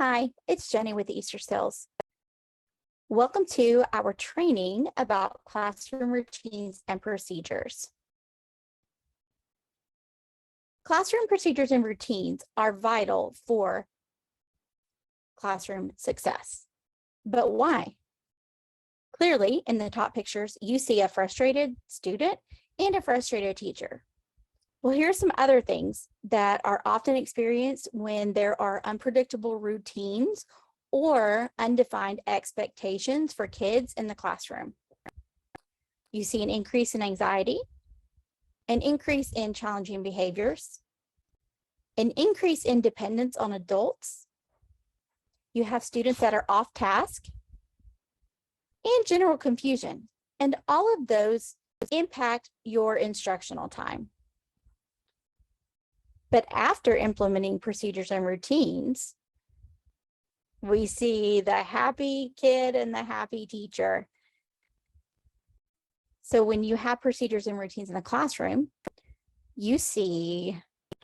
Hi, it's Jenny with Easterseals. Welcome to our training about classroom routines and procedures. Classroom procedures and routines are vital for classroom success. But why? Clearly, in the top pictures, you see a frustrated student and a frustrated teacher. Well, here's some other things that are often experienced when there are unpredictable routines or undefined expectations for kids in the classroom. You see an increase in anxiety, an increase in challenging behaviors, an increase in dependence on adults. You have students that are off task, and general confusion. And all of those impact your instructional time. But after implementing procedures and routines, we see the happy kid and the happy teacher. So when you have procedures and routines in the classroom, you see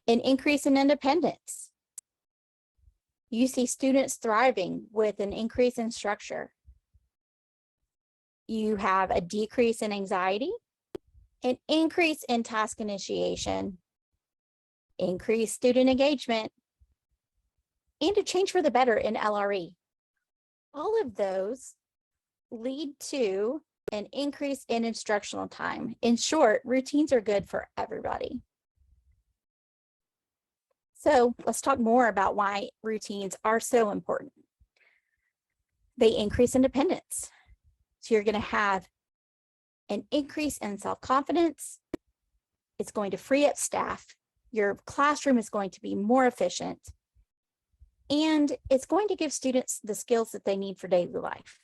an increase in independence. You see students thriving with an increase in structure. You have a decrease in anxiety, an increase in task initiation, increased student engagement, and a change for the better in LRE. All of those lead to an increase in instructional time. In short, routines are good for everybody. So let's talk more about why routines are so important. They increase independence. So you're going to have an increase in self-confidence. It's going to free up staff. Your classroom is going to be more efficient. And it's going to give students the skills that they need for daily life.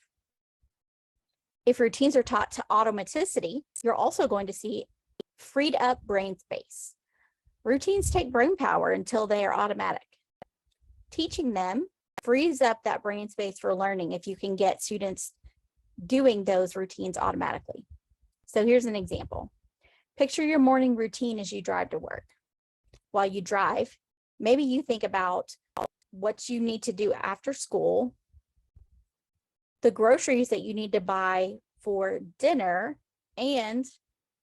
If routines are taught to automaticity, you're also going to see freed up brain space. Routines take brain power until they are automatic. Teaching them frees up that brain space for learning if you can get students doing those routines automatically. So here's an example. Picture your morning routine as you drive to work. While you drive, maybe you think about what you need to do after school, the groceries that you need to buy for dinner, and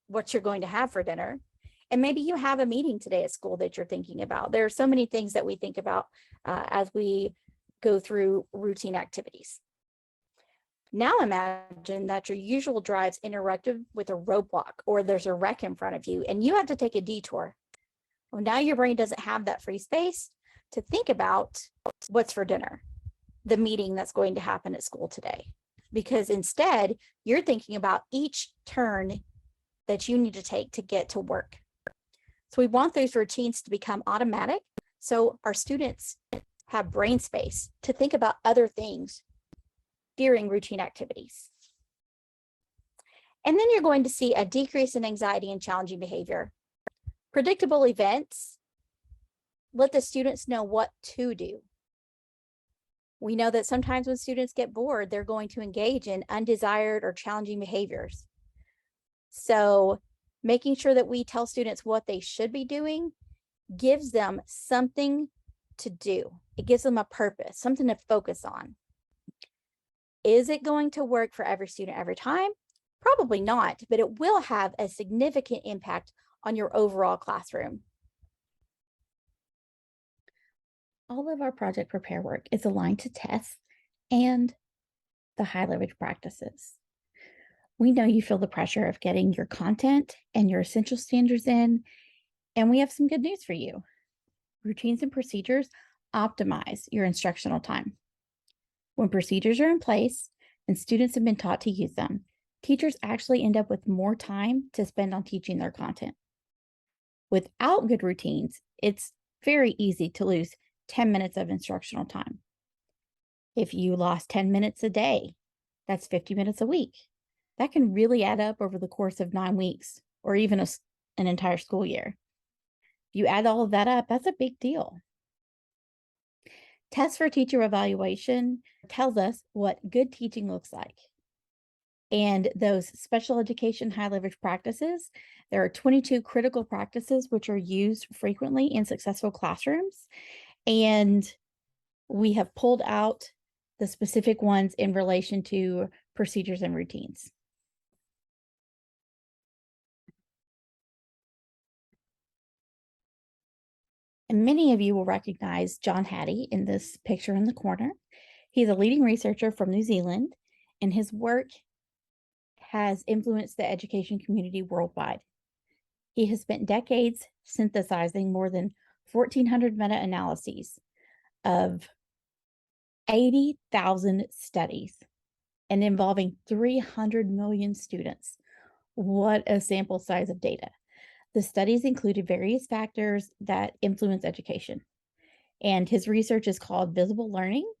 what you're going to have for dinner. And maybe you have a meeting today at school that you're thinking about. There are so many things that we think about as we go through routine activities. Now imagine that your usual drive's interrupted with a roadblock, or there's a wreck in front of you and you have to take a detour. Well, now your brain doesn't have that free space to think about what's for dinner, the meeting that's going to happen at school today, because instead you're thinking about each turn that you need to take to get to work. So we want those routines to become automatic so our students have brain space to think about other things during routine activities. And then you're going to see a decrease in anxiety and challenging behavior. Predictable events let the students know what to do. We know that sometimes when students get bored, they're going to engage in undesired or challenging behaviors. So making sure that we tell students what they should be doing gives them something to do. It gives them a purpose, something to focus on. Is it going to work for every student every time? Probably not, but it will have a significant impact on your overall classroom. All of our project prepare work is aligned to tests and the high leverage practices. We know you feel the pressure of getting your content and your essential standards in, and we have some good news for you. Routines and procedures optimize your instructional time. When procedures are in place and students have been taught to use them, teachers actually end up with more time to spend on teaching their content. Without good routines, it's very easy to lose 10 minutes of instructional time. If you lost 10 minutes a day, that's 50 minutes a week. That can really add up over the course of 9 weeks or even an entire school year. If you add all of that up, that's a big deal. Tests for teacher evaluation tells us what good teaching looks like. And those special education high leverage practices, there are 22 critical practices which are used frequently in successful classrooms. And we have pulled out the specific ones in relation to procedures and routines. And many of you will recognize John Hattie in this picture in the corner. He's a leading researcher from New Zealand, and his work has influenced the education community worldwide. He has spent decades synthesizing more than 1,400 meta-analyses of 80,000 studies and involving 300 million students. What a sample size of data. The studies included various factors that influence education. And his research is called Visible Learning.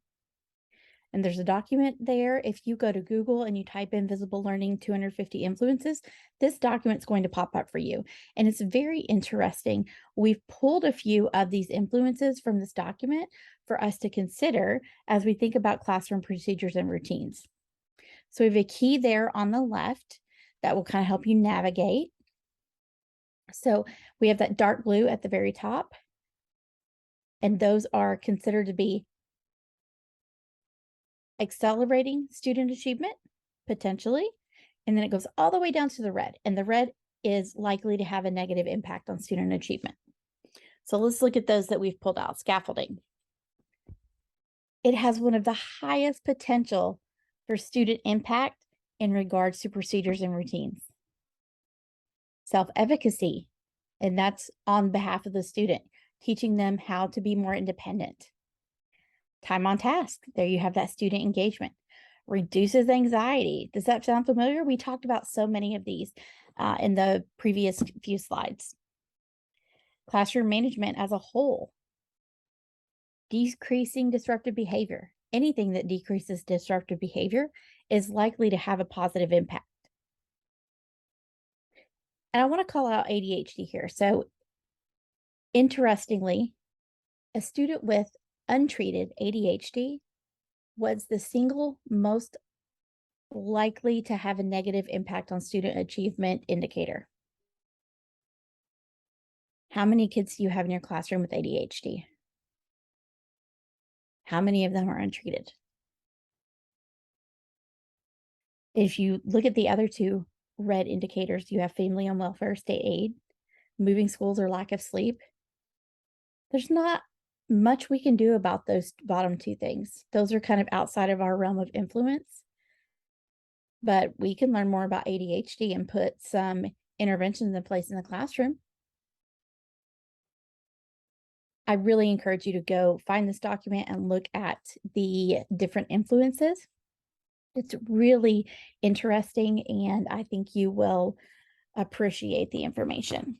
And there's a document there. If you go to Google and you type in Visible Learning 250 influences, this document's going to pop up for you. And it's very interesting. We've pulled a few of these influences from this document for us to consider as we think about classroom procedures and routines. So we have a key there on the left that will kind of help you navigate. So we have that dark blue at the very top, and those are considered to be accelerating student achievement, potentially, and then it goes all the way down to the red, and the red is likely to have a negative impact on student achievement. So let's look at those that we've pulled out. Scaffolding. It has one of the highest potential for student impact in regards to procedures and routines. Self-efficacy, and that's on behalf of the student, teaching them how to be more independent. Time on task, there you have that student engagement. Reduces anxiety. Does that sound familiar? We talked about so many of these in the previous few slides. Classroom management as a whole. Decreasing disruptive behavior. Anything that decreases disruptive behavior is likely to have a positive impact. And I want to call out ADHD here. So interestingly, a student with untreated ADHD was the single most likely to have a negative impact on student achievement indicator. How many kids do you have in your classroom with ADHD? How many of them are untreated? If you look at the other two red indicators, you have family on welfare, state aid, moving schools, or lack of sleep. There's not much we can do about those bottom two things. Those are kind of outside of our realm of influence. But we can learn more about ADHD and put some interventions in place in the classroom. I really encourage you to go find this document and look at the different influences. It's really interesting, and I think you will appreciate the information.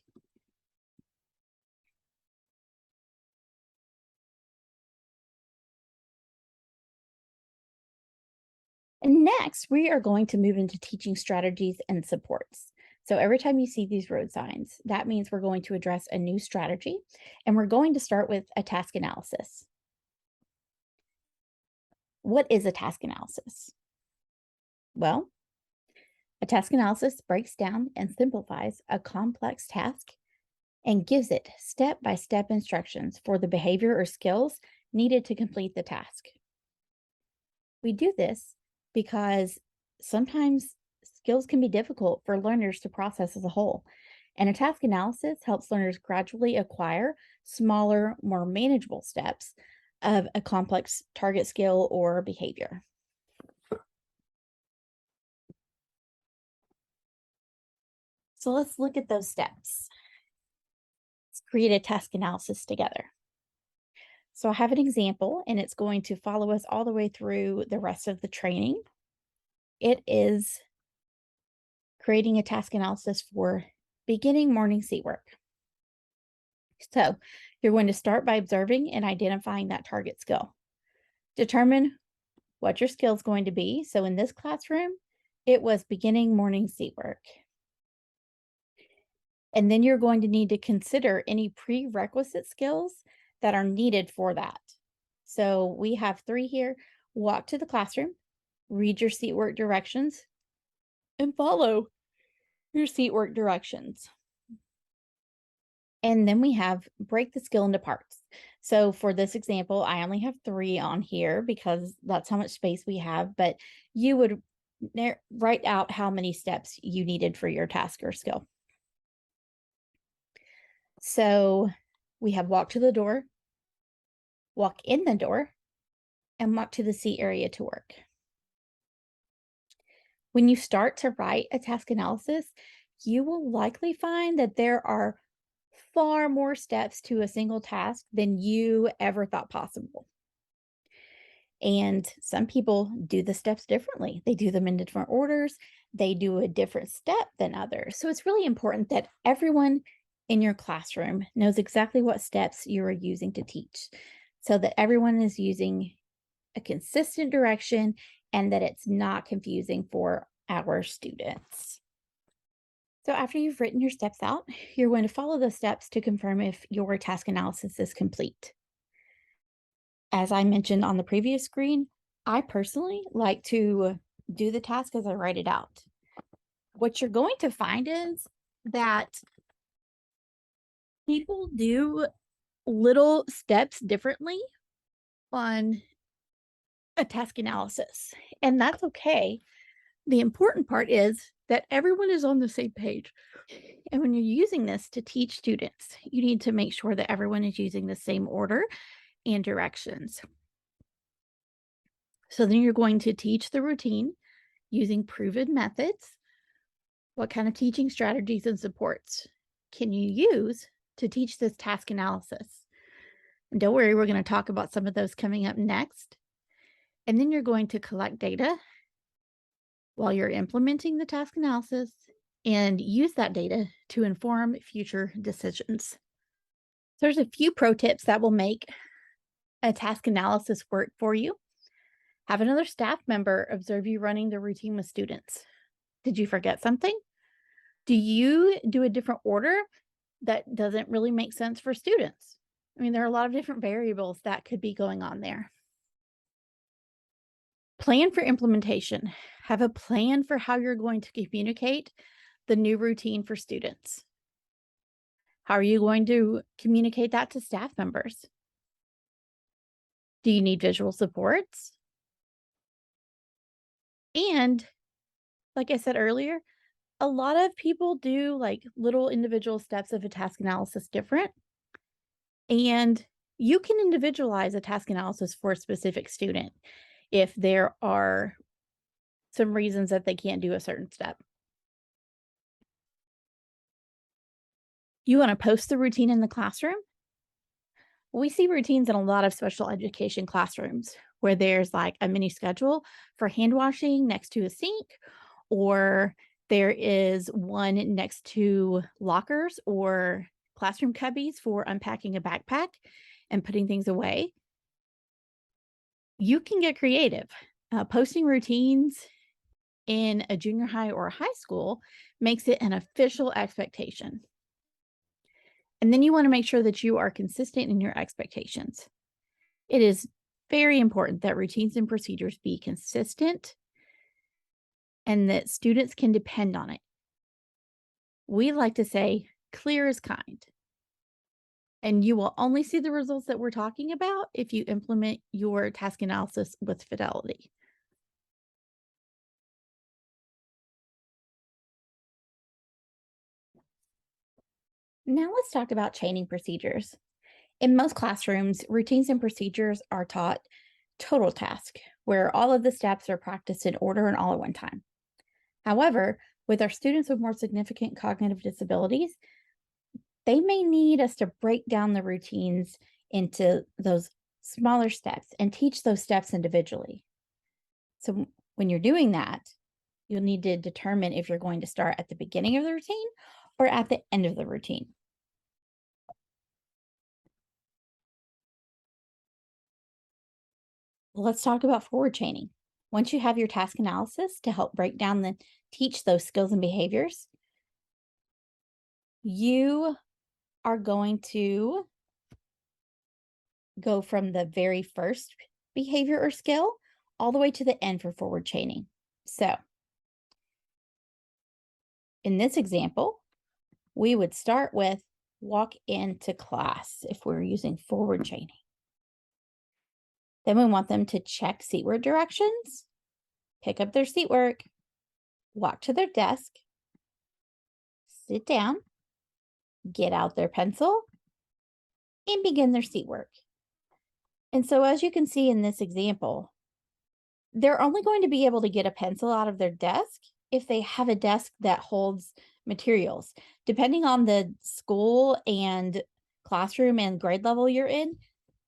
And next, we are going to move into teaching strategies and supports. So every time you see these road signs, that means we're going to address a new strategy, and we're going to start with a task analysis. What is a task analysis? Well, a task analysis breaks down and simplifies a complex task and gives it step-by-step instructions for the behavior or skills needed to complete the task. We do this because sometimes skills can be difficult for learners to process as a whole, and a task analysis helps learners gradually acquire smaller, more manageable steps of a complex target skill or behavior. So let's look at those steps. Let's create a task analysis together. So I have an example, and it's going to follow us all the way through the rest of the training. It is creating a task analysis for beginning morning seat work. So you're going to start by observing and identifying that target skill. Determine what your skill is going to be. So in this classroom, it was beginning morning seat work. And then you're going to need to consider any prerequisite skills that are needed for that. So we have 3 here. Walk to the classroom, read your seat work directions, and follow your seat work directions. And then we have break the skill into parts. So for this example, I only have 3 on here because that's how much space we have, but you would write out how many steps you needed for your task or skill. So we have walk to the door, walk in the door, and walk to the seat area to work. When you start to write a task analysis, you will likely find that there are far more steps to a single task than you ever thought possible. And some people do the steps differently. They do them in different orders. They do a different step than others. So it's really important that everyone in your classroom knows exactly what steps you are using to teach so that everyone is using a consistent direction and that it's not confusing for our students. So after you've written your steps out, you're going to follow those steps to confirm if your task analysis is complete. As I mentioned on the previous screen, I personally like to do the task as I write it out. What you're going to find is that people do little steps differently on a task analysis, and that's okay. The important part is that everyone is on the same page. And when you're using this to teach students, you need to make sure that everyone is using the same order and directions. So then you're going to teach the routine using proven methods. What kind of teaching strategies and supports can you use to teach this task analysis? And don't worry, we're going to talk about some of those coming up next. And then you're going to collect data while you're implementing the task analysis and use that data to inform future decisions. So there's a few pro tips that will make a task analysis work for you. Have another staff member observe you running the routine with students. Did you forget something? Do you do a different order that doesn't really make sense for students? I mean, there are a lot of different variables that could be going on there. Plan for implementation. Have a plan for how you're going to communicate the new routine for students. How are you going to communicate that to staff members? Do you need visual supports? And like I said earlier, a lot of people do like little individual steps of a task analysis different. And you can individualize a task analysis for a specific student if there are some reasons that they can't do a certain step. You want to post the routine in the classroom? We see routines in a lot of special education classrooms where there's like a mini schedule for hand washing next to a sink, or there is one next to lockers or classroom cubbies for unpacking a backpack and putting things away. You can get creative. Posting routines in a junior high or high school makes it an official expectation. And then you want to make sure that you are consistent in your expectations. It is very important that routines and procedures be consistent and that students can depend on it. We like to say clear is kind. And you will only see the results that we're talking about if you implement your task analysis with fidelity. Now let's talk about chaining procedures. In most classrooms, routines and procedures are taught total task, where all of the steps are practiced in order and all at one time. However, with our students with more significant cognitive disabilities, they may need us to break down the routines into those smaller steps and teach those steps individually. So when you're doing that, you'll need to determine if you're going to start at the beginning of the routine or at the end of the routine. Let's talk about forward chaining. Once you have your task analysis to help break down teach those skills and behaviors, you are going to go from the very first behavior or skill all the way to the end for forward chaining. So in this example, we would start with walk into class if we're using forward chaining. Then we want them to check seatward directions, pick up their seat work, walk to their desk, sit down, get out their pencil, and begin their seat work. And so as you can see in this example, they're only going to be able to get a pencil out of their desk if they have a desk that holds materials. Depending on the school and classroom and grade level you're in,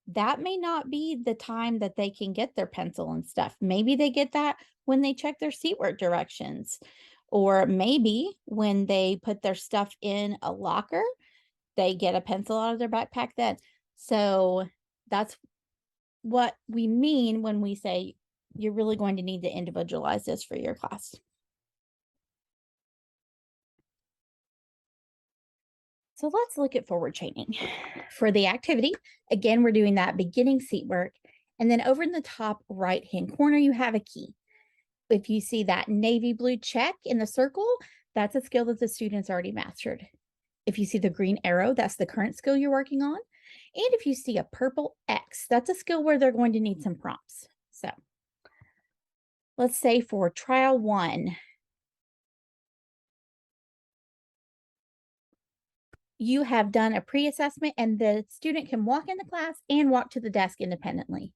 that may not be the time that they can get their pencil and stuff. Maybe they get that when they check their seat work directions, or maybe when they put their stuff in a locker, they get a pencil out of their backpack then. So that's what we mean when we say you're really going to need to individualize this for your class. So let's look at forward chaining. For the activity, again, we're doing that beginning seat work. And then over in the top right-hand corner, you have a key. If you see that navy blue check in the circle, that's a skill that the student's already mastered. If you see the green arrow, that's the current skill you're working on. And if you see a purple X, that's a skill where they're going to need some prompts. So let's say for trial 1, you have done a pre-assessment and the student can walk in the class and walk to the desk independently.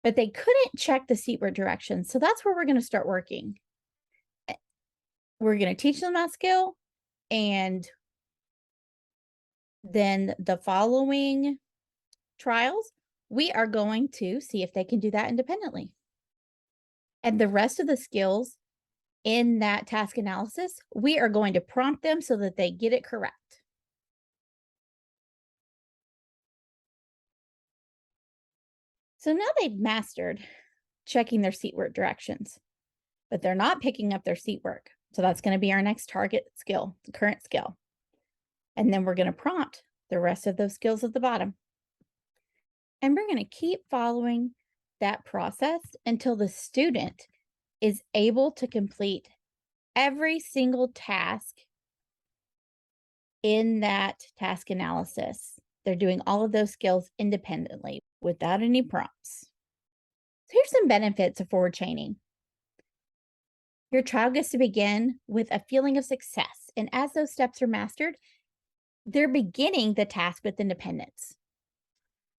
But they couldn't check the seatward directions. So that's where we're going to start working. We're going to teach them that skill, and then the following trials, we are going to see if they can do that independently. And the rest of the skills in that task analysis, we are going to prompt them so that they get it correct. So now they've mastered checking their seat work directions, but they're not picking up their seat work. So that's going to be our next target skill, the current skill. And then we're going to prompt the rest of those skills at the bottom. And we're going to keep following that process until the student is able to complete every single task in that task analysis. They're doing all of those skills independently without any prompts. So here's some benefits of forward chaining. Your child gets to begin with a feeling of success. And as those steps are mastered, they're beginning the task with independence.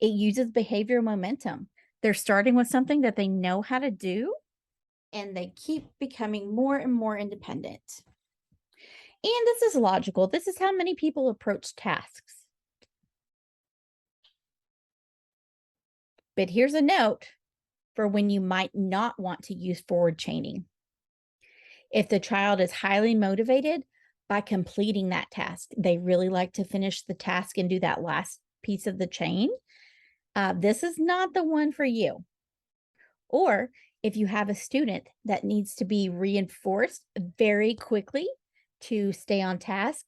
It uses behavioral momentum. They're starting with something that they know how to do, and they keep becoming more and more independent. And this is logical. This is how many people approach tasks. But here's a note for when you might not want to use forward chaining. If the child is highly motivated by completing that task, they really like to finish the task and do that last piece of the chain, this is not the one for you. Or if you have a student that needs to be reinforced very quickly to stay on task,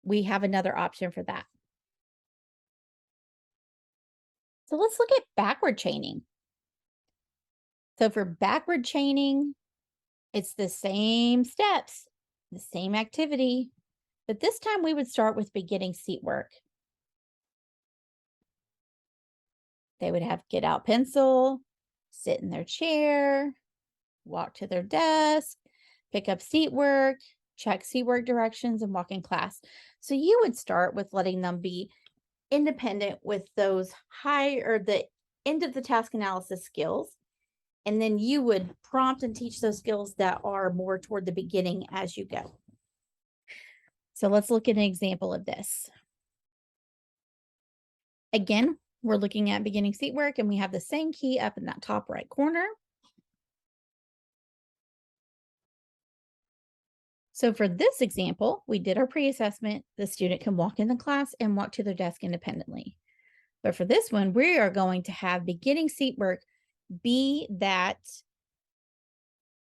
we have another option for that. So let's look at backward chaining. So for backward chaining, it's the same steps, the same activity, but this time we would start with beginning seat work. They would have get out pencil, sit in their chair, walk to their desk, pick up seat work, check seat work directions, and walk in class. So you would start with letting them be independent with those the end of the task analysis skills. And then you would prompt and teach those skills that are more toward the beginning as you go. So let's look at an example of this. Again, we're looking at beginning seat work, and we have the same key up in that top right corner. So for this example, we did our pre-assessment. The student can walk in the class and walk to their desk independently. But for this one, we are going to have beginning seat work be that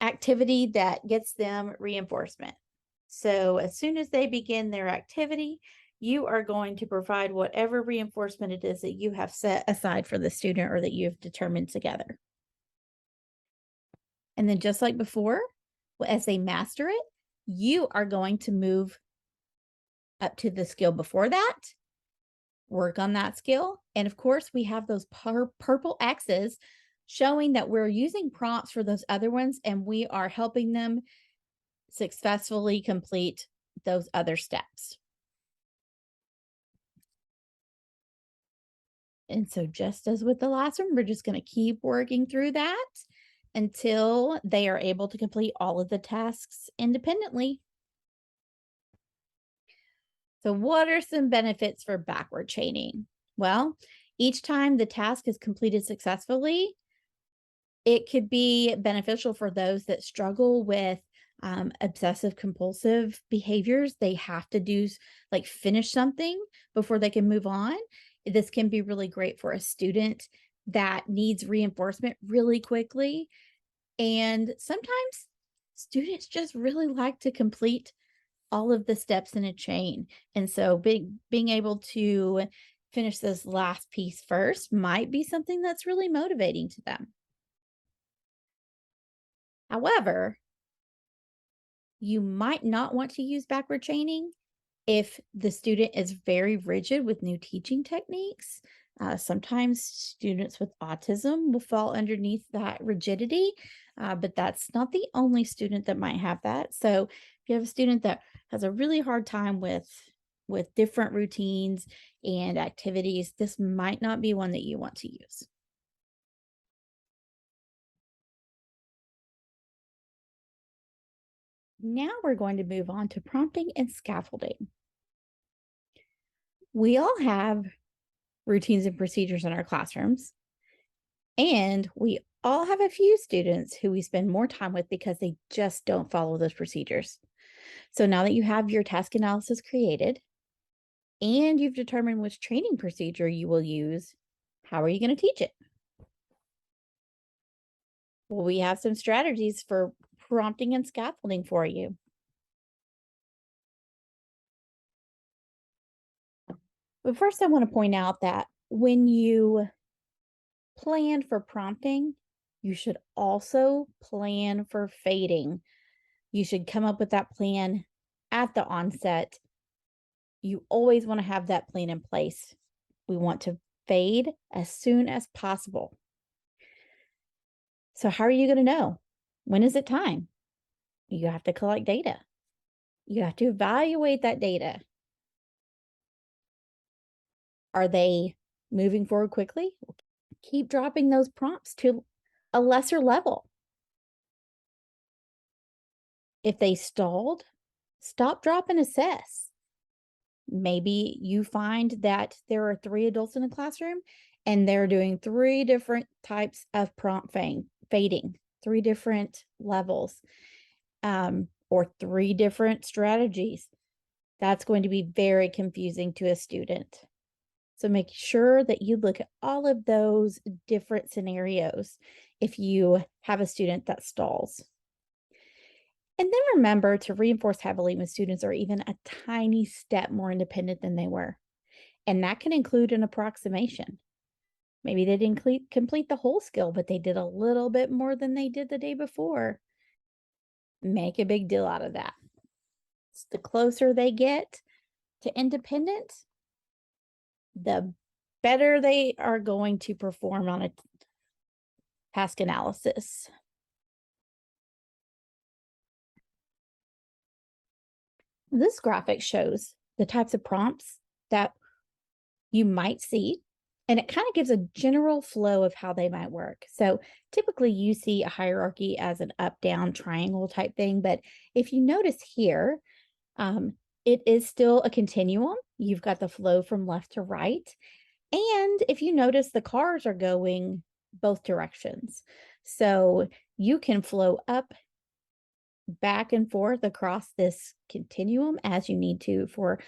activity that gets them reinforcement. So as soon as they begin their activity, you are going to provide whatever reinforcement it is that you have set aside for the student or that you've determined together. And then just like before, as they master it, you are going to move up to the skill before that, work on that skill. And of course, we have those purple X's showing that we're using prompts for those other ones and we are helping them successfully complete those other steps. And so just as with the last one, we're just going to keep working through that until they are able to complete all of the tasks independently. So what are some benefits for backward chaining? Well, each time the task is completed successfully, it could be beneficial for those that struggle with obsessive compulsive behaviors. They have to do like finish something before they can move on. This can be really great for a student that needs reinforcement really quickly. And sometimes students just really like to complete all of the steps in a chain. And so being able to finish this last piece first might be something that's really motivating to them. However, you might not want to use backward chaining if the student is very rigid with new teaching techniques. Sometimes students with autism will fall underneath that rigidity, but that's not the only student that might have that. So if you have a student that has a really hard time with different routines and activities, this might not be one that you want to use. Now we're going to move on to prompting and scaffolding. We all have routines and procedures in our classrooms, and we all have a few students who we spend more time with because they just don't follow those procedures. So now that you have your task analysis created and you've determined which training procedure you will use, how are you going to teach it? Well, we have some strategies for prompting and scaffolding for you. But first, I want to point out that when you plan for prompting, you should also plan for fading. You should come up with that plan at the onset. You always want to have that plan in place. We want to fade as soon as possible. So, how are you going to know? When is it time? You have to collect data. You have to evaluate that data. Are they moving forward quickly? Keep dropping those prompts to a lesser level. If they stalled, stop, drop, and assess. Maybe you find that there are 3 adults in a classroom and they're doing 3 different types of prompt fading, 3 different levels, or 3 different strategies. That's going to be very confusing to a student. So make sure that you look at all of those different scenarios if you have a student that stalls. And then remember to reinforce heavily when students are even a tiny step more independent than they were. And that can include an approximation. Maybe they didn't complete the whole skill, but they did a little bit more than they did the day before. Make a big deal out of that. The closer they get to independence, the better they are going to perform on a task analysis. This graphic shows the types of prompts that you might see, and it kind of gives a general flow of how they might work. So typically you see a hierarchy as an up-down triangle type thing, but if you notice here, it is still a continuum. You've got the flow from left to right. And if you notice, the cars are going both directions. So you can flow up, back and forth across this continuum as you need to for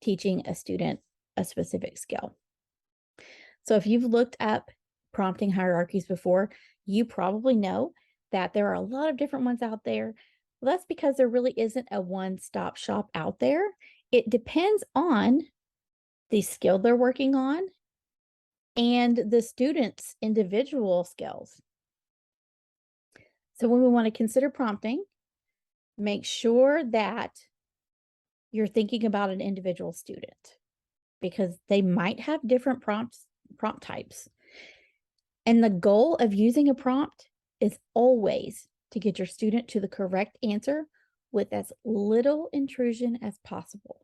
teaching a student a specific skill. So if you've looked up prompting hierarchies before, you probably know that there are a lot of different ones out there. Well, that's because there really isn't a one-stop shop out there. It depends on the skill they're working on and the student's individual skills. So when we want to consider prompting, make sure that you're thinking about an individual student because they might have different prompt types. And the goal of using a prompt is always to get your student to the correct answer with as little intrusion as possible.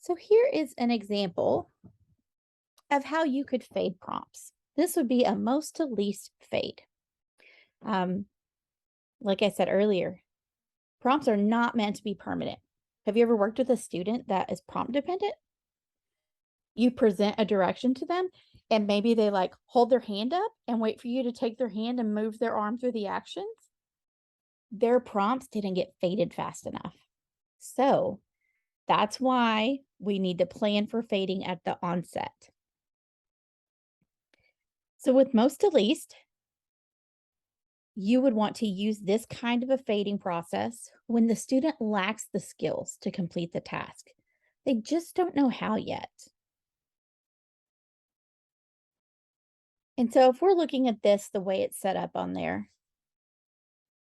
So here is an example of how you could fade prompts. This would be a most to least fade. Like I said earlier, prompts are not meant to be permanent. Have you ever worked with a student that is prompt dependent? You present a direction to them and maybe they like hold their hand up and wait for you to take their hand and move their arm through the actions. Their prompts didn't get faded fast enough. So that's why we need to plan for fading at the onset. So with most to least, you would want to use this kind of a fading process when the student lacks the skills to complete the task. They just don't know how yet. And so if we're looking at this the way it's set up on there,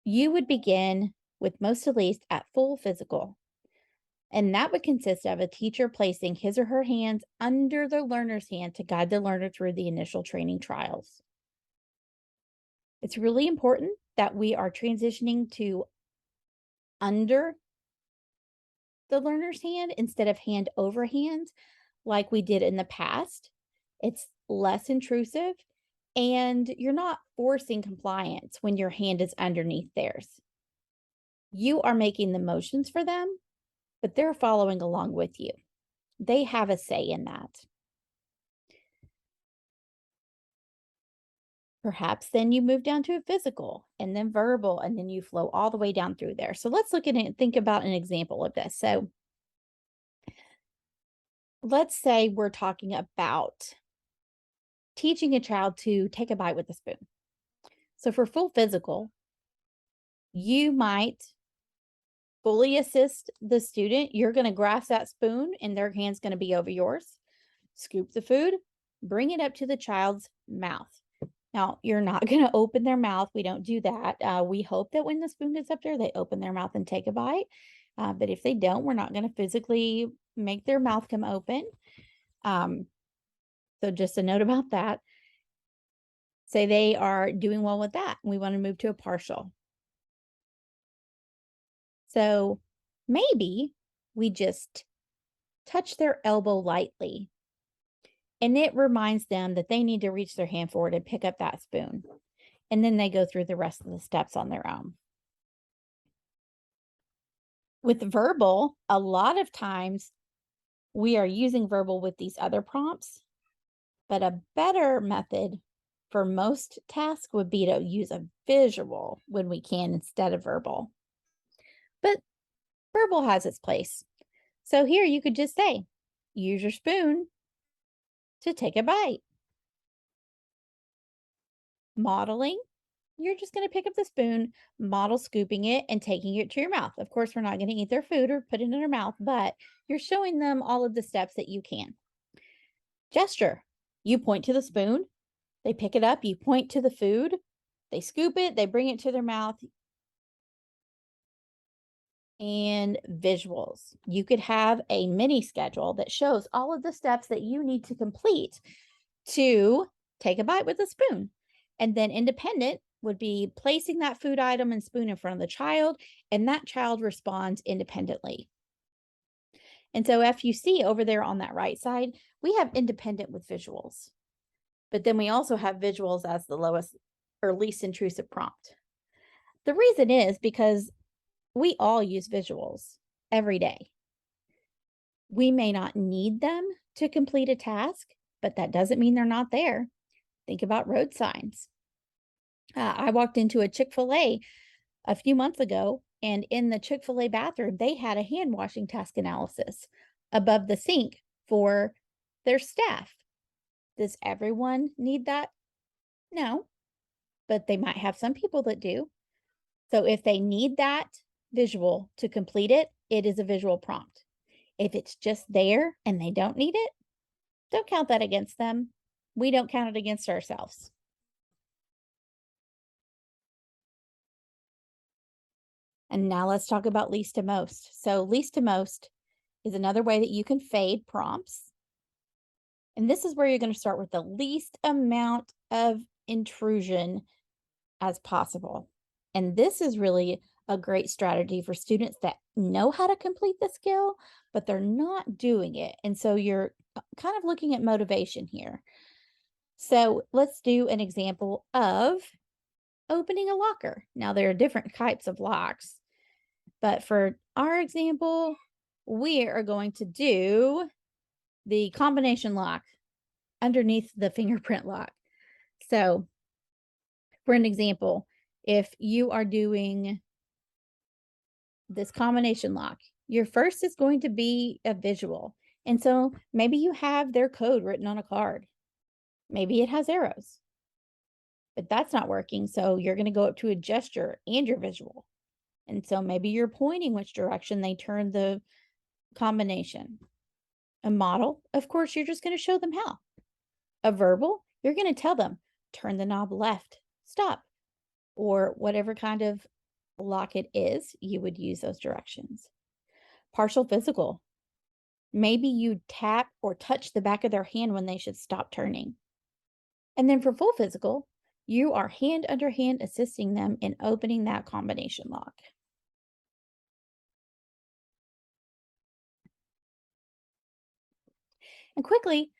you would begin with most to least at full physical. And that would consist of a teacher placing his or her hands under the learner's hand to guide the learner through the initial training trials. It's really important that we are transitioning to under the learner's hand instead of hand over hand like we did in the past. It's less intrusive and you're not forcing compliance when your hand is underneath theirs. You are making the motions for them, but they're following along with you. They have a say in that. Perhaps then you move down to a physical and then verbal, and then you flow all the way down through there. So let's look at it and think about an example of this. So let's say we're talking about teaching a child to take a bite with a spoon. So for full physical, you might fully assist the student. You're going to grasp that spoon and their hand's going to be over yours. Scoop the food, bring it up to the child's mouth. Now, you're not going to open their mouth. We don't do that. We hope that when the spoon gets up there, they open their mouth and take a bite. But if they don't, we're not going to physically make their mouth come open. So just a note about that. Say they are doing well with that. We want to move to a partial. So maybe we just touch their elbow lightly. And it reminds them that they need to reach their hand forward and pick up that spoon. And then they go through the rest of the steps on their own. With verbal, a lot of times we are using verbal with these other prompts, but a better method for most tasks would be to use a visual when we can instead of verbal. But verbal has its place. So here you could just say, use your spoon to take a bite. Modeling, you're just going to pick up the spoon, model scooping it and taking it to your mouth. Of course, we're not going to eat their food or put it in their mouth, but you're showing them all of the steps that you can. Gesture, you point to the spoon, they pick it up, you point to the food, they scoop it, they bring it to their mouth. And visuals, you could have a mini schedule that shows all of the steps that you need to complete to take a bite with a spoon. And then independent would be placing that food item and spoon in front of the child, and that child responds independently. And so if you see over there on that right side, we have independent with visuals, but then we also have visuals as the lowest or least intrusive prompt. The reason is because we all use visuals every day. We may not need them to complete a task, but that doesn't mean they're not there. Think about road signs. I walked into a Chick-fil-A a few months ago, and in the Chick-fil-A bathroom, they had a hand washing task analysis above the sink for their staff. Does everyone need that? No, but they might have some people that do. So if they need that visual to complete it, it is a visual prompt. If it's just there and they don't need it, don't count that against them. We don't count it against ourselves. And now let's talk about least to most. So least to most is another way that you can fade prompts. And this is where you're going to start with the least amount of intrusion as possible. And this is really a great strategy for students that know how to complete the skill, but they're not doing it. And so you're kind of looking at motivation here. So let's do an example of opening a locker. Now, there are different types of locks, but for our example, we are going to do the combination lock underneath the fingerprint lock. So, for an example, if you are doing this combination lock, your first is going to be a visual. And so maybe you have their code written on a card. Maybe it has arrows, but that's not working. So you're going to go up to a gesture and your visual. And so maybe you're pointing which direction they turn the combination. A model, of course, you're just going to show them how. A verbal, you're going to tell them, turn the knob left, stop, or whatever kind of lock it is, you would use those directions. Partial physical, maybe you tap or touch the back of their hand when they should stop turning. And then for full physical, you are hand under hand assisting them in opening that combination lock. And quickly,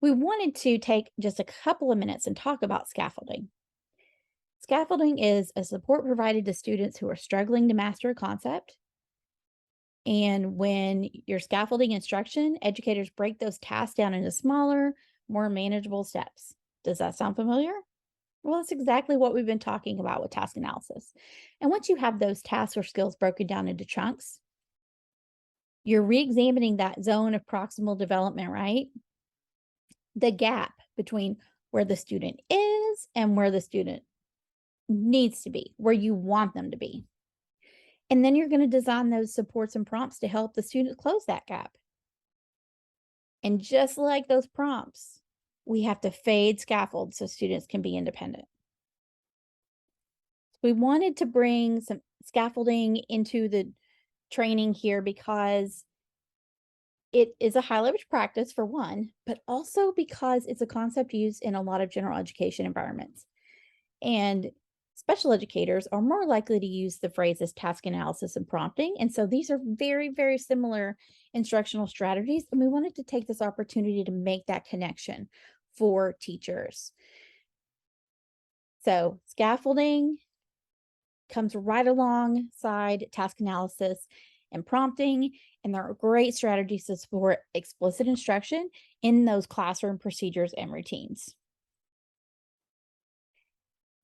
we wanted to take just a couple of minutes and talk about scaffolding. Scaffolding is a support provided to students who are struggling to master a concept. And when you're scaffolding instruction, educators break those tasks down into smaller, more manageable steps. Does that sound familiar? Well, that's exactly what we've been talking about with task analysis. And once you have those tasks or skills broken down into chunks, you're re-examining that zone of proximal development, right? The gap between where the student is and where the student needs to be, where you want them to be. And then you're going to design those supports and prompts to help the student close that gap. And just like those prompts, we have to fade scaffold so students can be independent. We wanted to bring some scaffolding into the training here because it is a high leverage practice for one, but also because it's a concept used in a lot of general education environments. And special educators are more likely to use the phrases task analysis and prompting. And so these are very, very similar instructional strategies. And we wanted to take this opportunity to make that connection for teachers. So scaffolding comes right alongside task analysis and prompting, and there are great strategies to support explicit instruction in those classroom procedures and routines.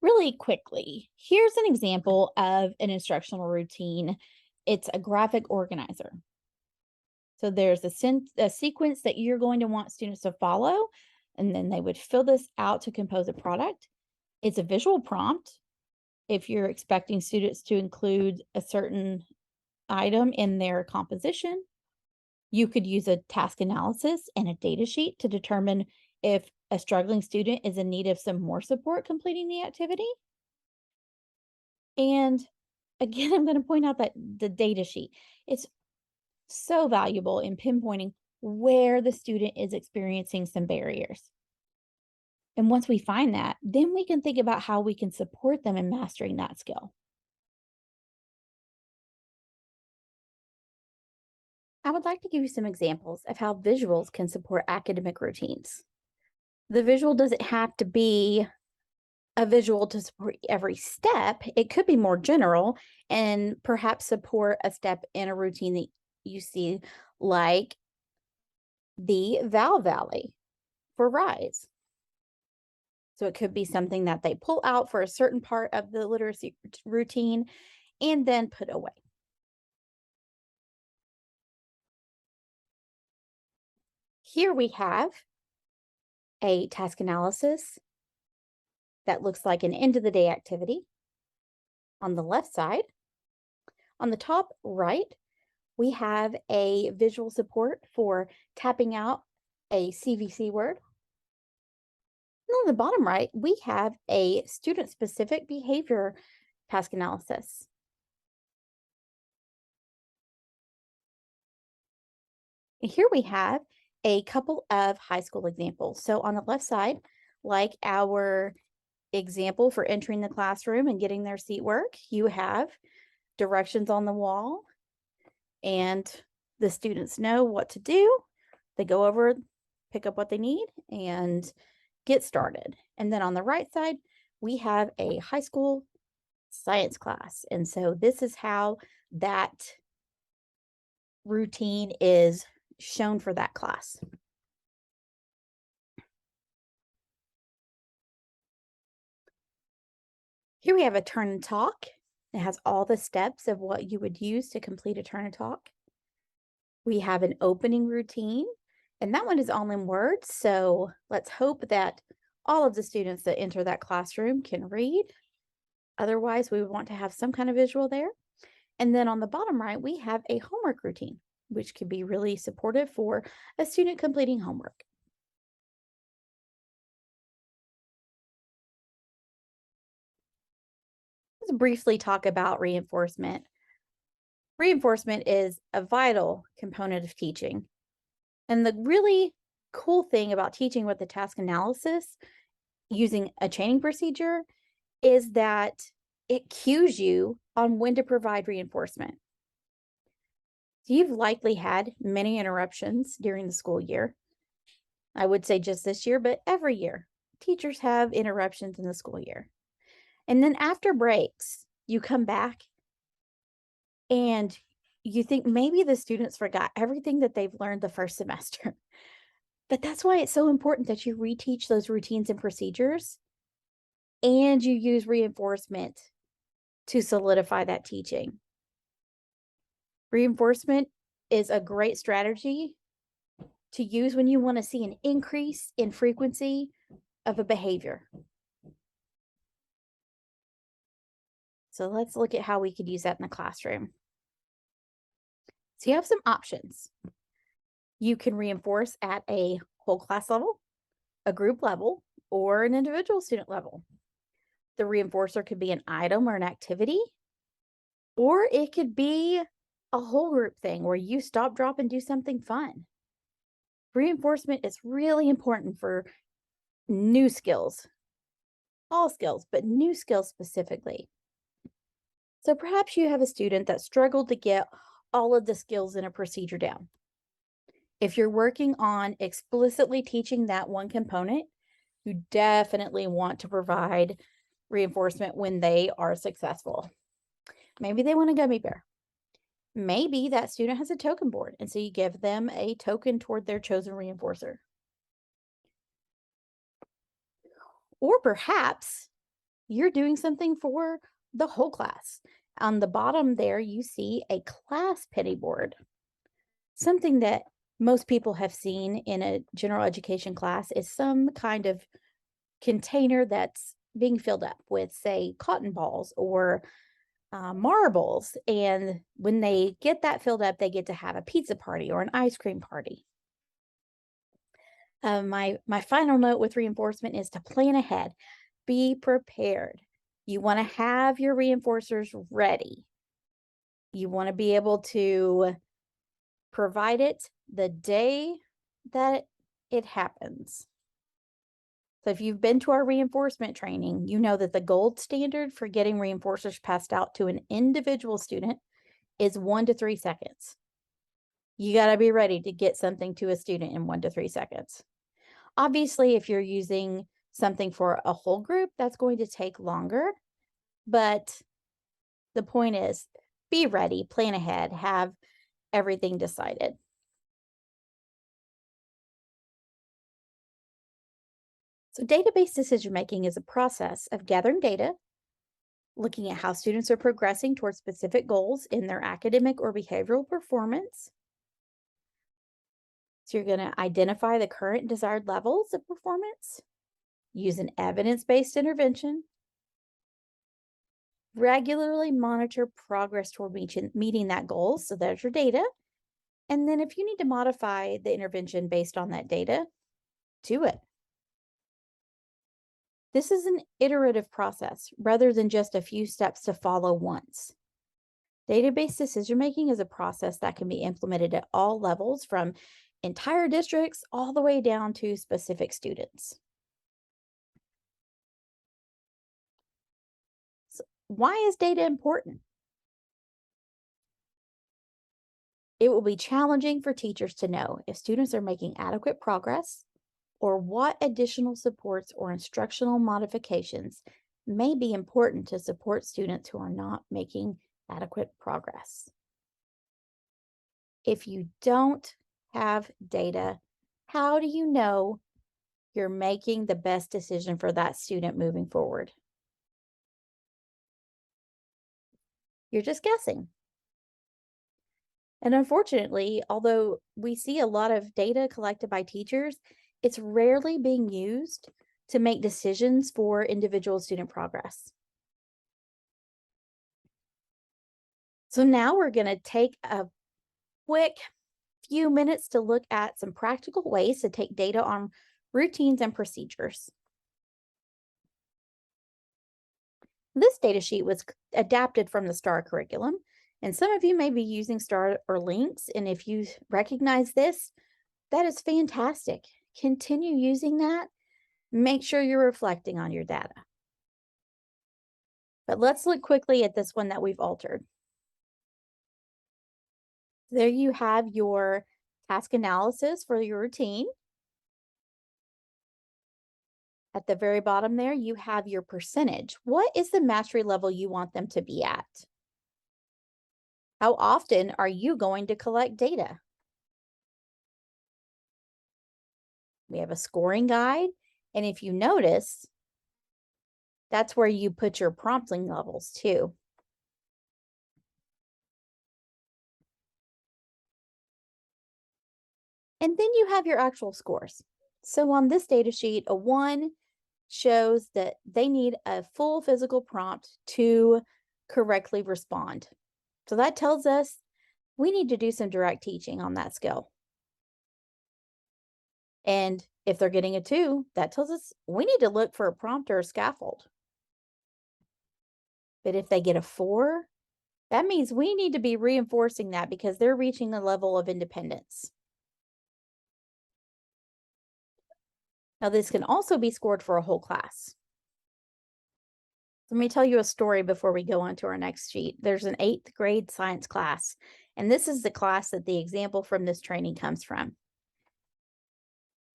Really quickly, here's an example of an instructional routine. It's a graphic organizer. So there's a sequence that you're going to want students to follow, and then they would fill this out to compose a product. It's a visual prompt. If you're expecting students to include a certain item in their composition, you could use a task analysis and a data sheet to determine if a struggling student is in need of some more support completing the activity. And again, I'm going to point out that the data sheet, it's so valuable in pinpointing where the student is experiencing some barriers. And once we find that, then we can think about how we can support them in mastering that skill. I would like to give you some examples of how visuals can support academic routines. The visual doesn't have to be a visual to support every step. It could be more general and perhaps support a step in a routine that you see, like the Val Valley for RISE. So it could be something that they pull out for a certain part of the literacy routine and then put away. Here we have a task analysis that looks like an end of the day activity on the left side. On the top right, we have a visual support for tapping out a CVC word. And on the bottom right, we have a student-specific behavior task analysis. Here we have a couple of high school examples. So on the left side, like our example for entering the classroom and getting their seat work, you have directions on the wall and the students know what to do. They go over, pick up what they need, and get started. And then on the right side, we have a high school science class. And so this is how that routine is shown for that class. Here we have a turn and talk. It has all the steps of what you would use to complete a turn and talk. We have an opening routine, and that one is all in words. So let's hope that all of the students that enter that classroom can read. Otherwise, we would want to have some kind of visual there. And then on the bottom right, we have a homework routine, which can be really supportive for a student completing homework. Let's briefly talk about reinforcement. Reinforcement is a vital component of teaching. And the really cool thing about teaching with the task analysis using a chaining procedure is that it cues you on when to provide reinforcement. So you've likely had many interruptions during the school year. I would say just this year, but every year, teachers have interruptions in the school year. And then after breaks, you come back and you think maybe the students forgot everything that they've learned the first semester. But that's why it's so important that you reteach those routines and procedures and you use reinforcement to solidify that teaching. Reinforcement is a great strategy to use when you want to see an increase in frequency of a behavior. So let's look at how we could use that in the classroom. So you have some options. You can reinforce at a whole class level, a group level, or an individual student level. The reinforcer could be an item or an activity, or it could be a whole group thing where you stop, drop, and do something fun. Reinforcement is really important for new skills, all skills, but new skills specifically. So perhaps you have a student that struggled to get all of the skills in a procedure down. If you're working on explicitly teaching that one component, you definitely want to provide reinforcement when they are successful. Maybe they want a gummy bear. Maybe that student has a token board, and so you give them a token toward their chosen reinforcer. Or perhaps you're doing something for the whole class. On the bottom there, you see a class penny board. Something that most people have seen in a general education class is some kind of container that's being filled up with, say, cotton balls or marbles. And when they get that filled up, they get to have a pizza party or an ice cream party. My final note with reinforcement is to plan ahead. Be prepared. You want to have your reinforcers ready. You want to be able to provide it the day that it happens. So if you've been to our reinforcement training, you know that the gold standard for getting reinforcers passed out to an individual student is 1 to 3 seconds. You got to be ready to get something to a student in 1 to 3 seconds. Obviously, if you're using something for a whole group, that's going to take longer. But the point is, be ready, plan ahead, have everything decided. So database decision making is a process of gathering data, looking at how students are progressing towards specific goals in their academic or behavioral performance. So you're going to identify the current desired levels of performance, use an evidence-based intervention, regularly monitor progress toward meeting that goal. So there's your data. And then if you need to modify the intervention based on that data, do it. This is an iterative process rather than just a few steps to follow once. Database decision making is a process that can be implemented at all levels, from entire districts all the way down to specific students. So why is data important? It will be challenging for teachers to know if students are making adequate progress or what additional supports or instructional modifications may be important to support students who are not making adequate progress. If you don't have data, how do you know you're making the best decision for that student moving forward? You're just guessing. And unfortunately, although we see a lot of data collected by teachers, it's rarely being used to make decisions for individual student progress. So now we're going to take a quick few minutes to look at some practical ways to take data on routines and procedures. This data sheet was adapted from the STAR curriculum, and some of you may be using STAR or LINCS, and if you recognize this, that is fantastic. Continue using that. Make sure you're reflecting on your data. But let's look quickly at this one that we've altered. There you have your task analysis for your routine. At the very bottom there, you have your percentage. What is the mastery level you want them to be at? How often are you going to collect data? We have a scoring guide. And if you notice, that's where you put your prompting levels too. And then you have your actual scores. So on this data sheet, a 1 shows that they need a full physical prompt to correctly respond. So that tells us we need to do some direct teaching on that skill. And if they're getting a 2, that tells us we need to look for a prompt or a scaffold. But if they get a 4, that means we need to be reinforcing that because they're reaching a level of independence. Now, this can also be scored for a whole class. Let me tell you a story before we go on to our next sheet. There's an 8th grade science class, and this is the class that the example from this training comes from.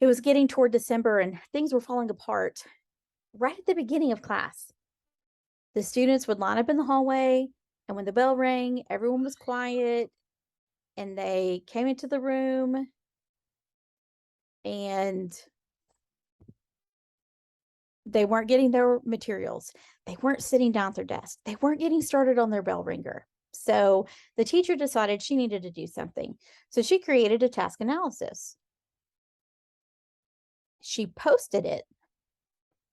It was getting toward December and things were falling apart right at the beginning of class. The students would line up in the hallway, and when the bell rang, everyone was quiet, and they came into the room, and they weren't getting their materials. They weren't sitting down at their desk. They weren't getting started on their bell ringer. So the teacher decided she needed to do something. So she created a task analysis. She posted it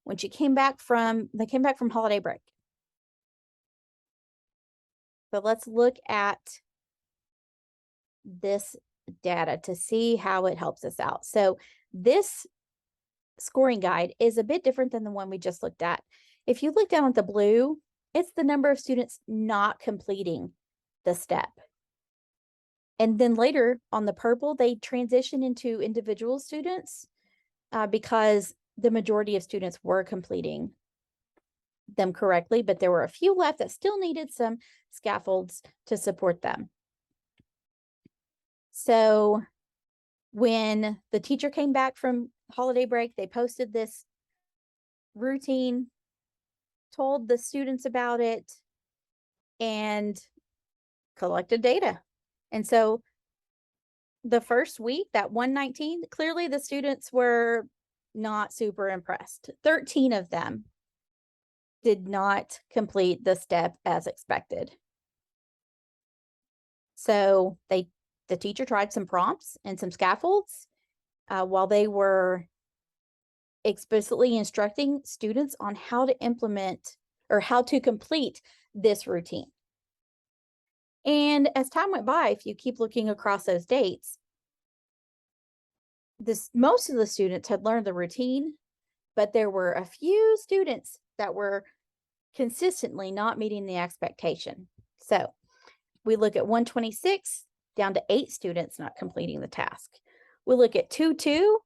when they came back from holiday break. So let's look at this data to see how it helps us out. So this scoring guide is a bit different than the one we just looked at. If you look down at the blue, it's the number of students not completing the step. And then later on the purple, they transition into individual students because the majority of students were completing them correctly, but there were a few left that still needed some scaffolds to support them. So when the teacher came back from holiday break, they posted this routine, told the students about it, and collected data. And so the first week, that 119, clearly the students were not super impressed. 13 of them did not complete the step as expected. So the teacher tried some prompts and some scaffolds while they were explicitly instructing students on how to implement or how to complete this routine. And as time went by, if you keep looking across those dates, most of the students had learned the routine, but there were a few students that were consistently not meeting the expectation. So We look at 126, down to 8 students not completing the task. We look at 22,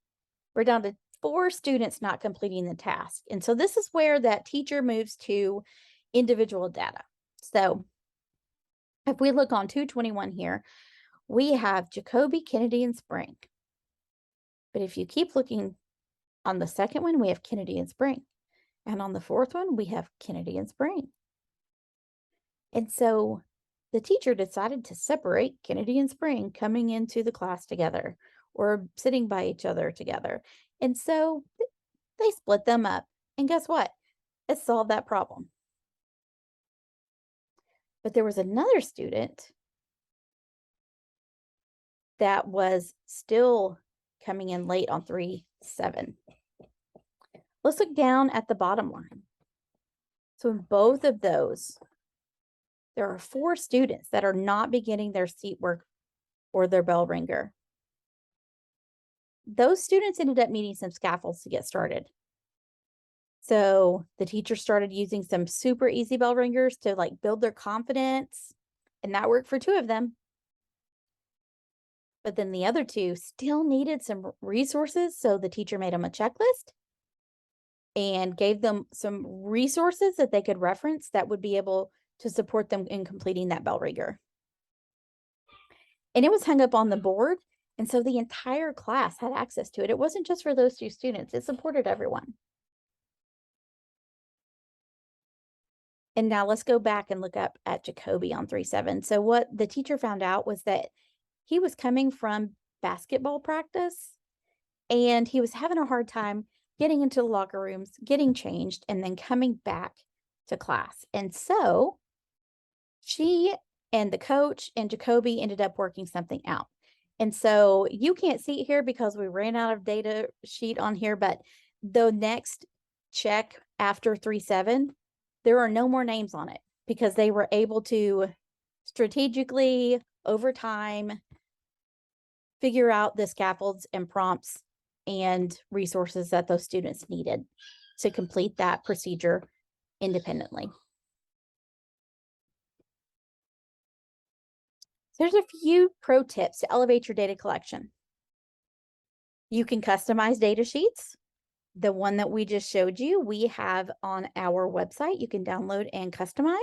we're down to 4 students not completing the task. And so this is where that teacher moves to individual data. So if we look on 221 here, we have Jacoby, Kennedy, and Spring. But if you keep looking on the second one, we have Kennedy and Spring. And on the fourth one, we have Kennedy and Spring. And so the teacher decided to separate Kennedy and Spring coming into the class together or sitting by each other together. And so they split them up. And guess what? It solved that problem. But there was another student that was still coming in late on 3-7. Let's look down at the bottom line. So in both of those, there are 4 students that are not beginning their seat work or their bell ringer. Those students ended up needing some scaffolds to get started. So the teacher started using some super easy bell ringers to like build their confidence, and that worked for 2 of them. But then the other 2 still needed some resources, so the teacher made them a checklist and gave them some resources that they could reference that would be able to support them in completing that bell ringer. And it was hung up on the board, and so the entire class had access to it. It wasn't just for those 2 students, it supported everyone. And now let's go back and look up at Jacoby on 3-7. So what the teacher found out was that he was coming from basketball practice and he was having a hard time getting into the locker rooms, getting changed, and then coming back to class. And so she and the coach and Jacoby ended up working something out. And so you can't see it here because we ran out of data sheet on here, but the next check after 3-7, there are no more names on it because they were able to strategically over time figure out the scaffolds and prompts and resources that those students needed to complete that procedure independently. There's a few pro tips to elevate your data collection. You can customize data sheets. The one that we just showed you, we have on our website. You can download and customize.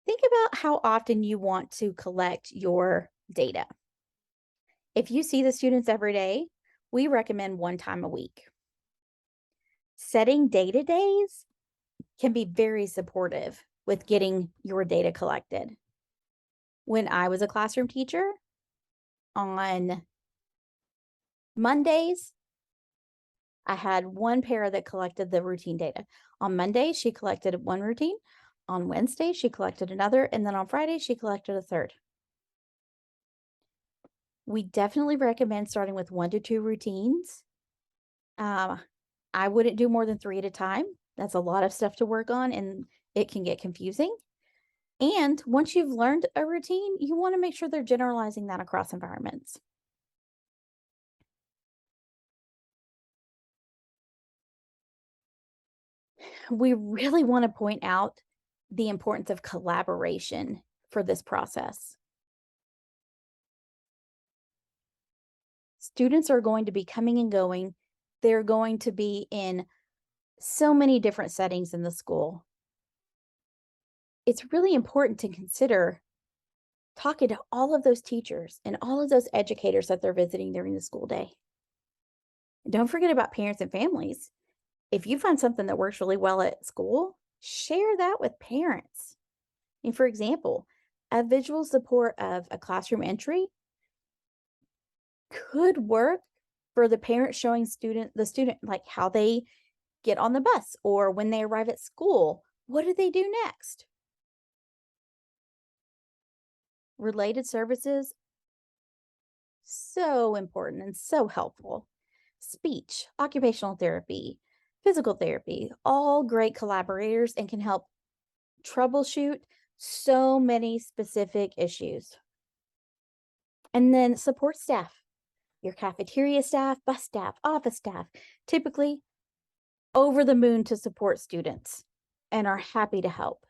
Think about how often you want to collect your data. If you see the students every day, we recommend 1 time a week. Setting data days can be very supportive with getting your data collected. When I was a classroom teacher, on Mondays, I had 1 para that collected the routine data. On Monday, she collected 1 routine. On Wednesday, she collected another. And then on Friday, she collected a 3rd. We definitely recommend starting with 1 to 2 routines. I wouldn't do more than 3 at a time. That's a lot of stuff to work on and it can get confusing. And once you've learned a routine, you want to make sure they're generalizing that across environments. We really want to point out the importance of collaboration for this process. Students are going to be coming and going. They're going to be in so many different settings in the school. It's really important to consider talking to all of those teachers and all of those educators that they're visiting during the school day. And don't forget about parents and families. If you find something that works really well at school, share that with parents. And for example, a visual support of a classroom entry could work for the parent showing the student like how they get on the bus or when they arrive at school, what do they do next? Related services, so important and so helpful. Speech, occupational therapy, physical therapy, all great collaborators and can help troubleshoot so many specific issues. And then support staff, your cafeteria staff, bus staff, office staff, typically over the moon to support students and are happy to help.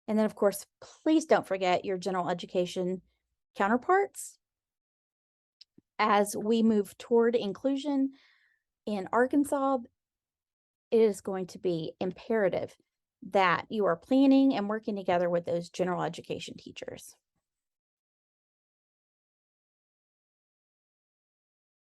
And then, of course, please don't forget your general education counterparts. As we move toward inclusion in Arkansas, it is going to be imperative that you are planning and working together with those general education teachers.